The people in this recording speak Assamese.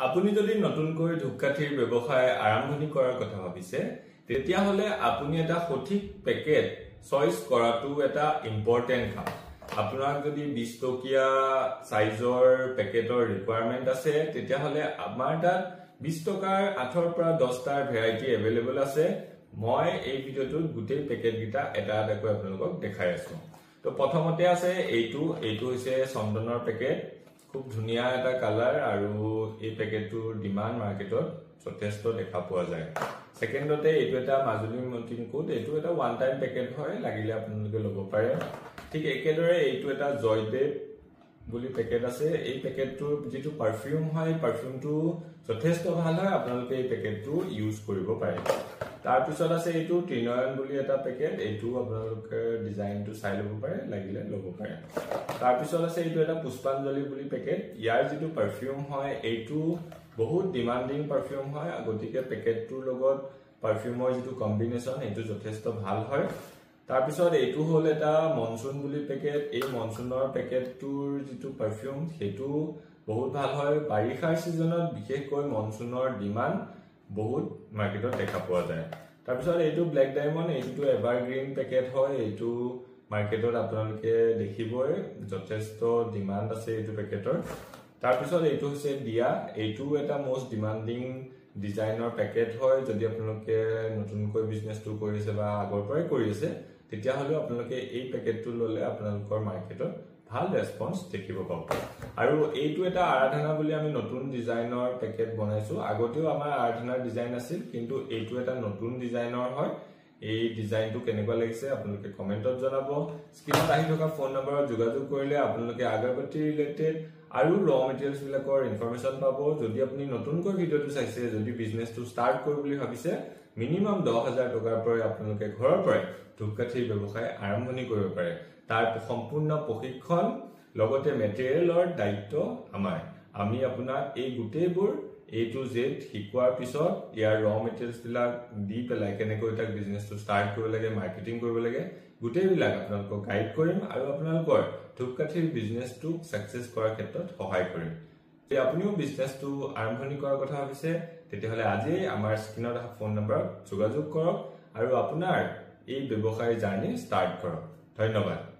আপুনি যদি নতুনকৈ ধূপকাঠিৰ ব্যৱসায় আৰম্ভণি কৰাৰ কথা ভাবিছে তেতিয়া হলে আপুনি এটা সঠিক পেকেট চইচ কৰাটো এটা ইম্পৰ্টেন্ট কাম। আপোনাক যদি 20 টকীয়া সাইজৰ পেকেটৰ ৰিকোয়াৰমেন্ট আছে তেতিয়া হলে আমাৰ তাত 20 টকাৰ 8 পৰা 10 টাৰ ভেৰাইটি अवेलेबल আছে। মই এই ভিডিওটোত গোটেই পেকেট গিটা এটা এটাকৈ আপোনালোকক দেখাই আছো। তো প্ৰথমতে আছে এইটো হৈছে চন্দনৰ পেকেট। খুব ধুনিয়া এটা কালাৰ আৰু এই পেকেটটোৰ ডিমান্ড মাৰ্কেটত যথেষ্ট দেখা পোৱা যায়। সেকেন্ডতে এইটো এটা মাজুলী মন্টিন কোড, এইটো এটা ওয়ান টাইম পেকেট হয়, লাগিলে আপোনালোকে ল'ব পাৰে। ঠিক একেদৰে এইটো এটা জয়দেৱ বুলি পেকেট আছে। এই পেকেটটোৰ যেটো পাৰফিউম হয়, পাৰফিউমটো যথেষ্ট ভাল হয়, আপোনালোকে এই পেকেটটো ইউজ কৰিব পাৰে। তাৰ পিছত আছে এইটো ত্ৰিনয়ন বুলি এটা পেকেট, এইটো আপোনালোকে ডিজাইনটো চাই ল'ব পাৰে, লাগিলে ল'ব পাৰে। তাৰ পিছত আছে এইটো এটা পুষ্পাঞ্জলি বুলি পেকেট। ইয়াৰ যেটো পাৰফিউম হয় এইটো বহুত ডিমান্ডিং পাৰফিউম হয়, গতিকে পেকেটটোৰ লগত পাৰফিউমৰ যেটো কম্বিনেশন এইটো যথেষ্ট ভাল হয়। তাৰ পিছত এইটো হল এটা মনসুন বুলি পেকেট। এই মনসুনৰ পেকেটটোৰ যেটো পাৰফিউম সেইটো বহুত ভাল হয়। বাৰিষাৰ সিজনত বিশেষকৈ মনসুনৰ ডিমান্ড বহুত মাৰ্কেটত দেখা পোৱা যায়। তাৰ পিছত এইটো ব্ল্যাক ডায়মণ্ড, এইটো এভাৰগ্ৰীন পেকেট হয়। এইটো মাৰ্কেটত আপোনালোকে দেখিবই যথেষ্ট ডিমান্ড আছে এইটো পেকেটৰ। তাৰ পিছত এইটো হৈছে দিয়া, এইটো এটা মোস্ট ডিমান্ডিং ডিজাইনৰ পেকেট হয়। যদি আপোনালোকে নতুনকৈ বিজনেসটো কৰিছে বা আগৰ পৰাই কৰি আছে তেতিয়া হলে আপোনালোকে এই পেকেটটো ললে আপোনালোকৰ মাৰ্কেটত ভাল ৰেসপন্স দেখিব পাব। আৰু এইটো এটা আৰাধনা বুলি আমি নতুন ডিজাইনৰ পেকেট বনাইছো। আগতেও আমাৰ আৰাধনাৰ ডিজাইন আছিল, কিন্তু এইটো এটা নতুন ডিজাইনৰ হয়। এই ডিজাইনটো কেনেকুৱা লাগিছে আপোনালোকে কমেন্টত জনাব। স্ক্ৰিনত আহি থকা ফোন নম্বৰত যোগাযোগ কৰিলে আপোনালোকে আগৰবাতি ৰিলেটেড আৰু ৰ মেটেৰিয়েলছ বিলাকৰ ইনফৰমেশন পাব। যদি আপুনি নতুনকৈ ভিডিওটো চাইছে, যদি বিজনেসটো ষ্টাৰ্ট কৰিব বুলি ভাবিছে, মিনিমাম 10,000 টকাৰ পৰা আপোনালোকে ঘৰৰ পৰাই ধূপকাঠিৰ ব্যৱসায় আৰম্ভণি কৰিব পাৰে। তাৰ সম্পূৰ্ণ প্ৰশিক্ষণ লগতে মেটেৰিয়েলৰ দায়িত্ব আমাৰ। আমি আপোনাক এই গোটেইবোৰ A to Z শিকোৱাৰ পিছত ইয়াৰ ৰ মেটেৰিয়েলছ বিলাক দি পেলাই কেনেকৈ এটা বিজনেসটো ষ্টাৰ্ট কৰিব লাগে, মাৰ্কেটিং কৰিব লাগে, গোটেইবিলাক আপোনালোকক গাইড কৰিম আৰু আপোনালোকৰ ধূপকাঠিৰ বিজনেসটো সাকসেস কৰাৰ ক্ষেত্ৰত সহায় কৰিম। যদি আপুনিও বিজনেসটো আৰম্ভণি কৰাৰ কথা ভাবিছে তেতিয়াহলে আজি আমাৰ স্ক্ৰিনত অহা ফোন নম্বৰত যোগাযোগ কৰক আৰু আপোনাৰ এই ব্যৱসায় জাৰ্নি ষ্টাৰ্ট কৰক। ধন্যবাদ।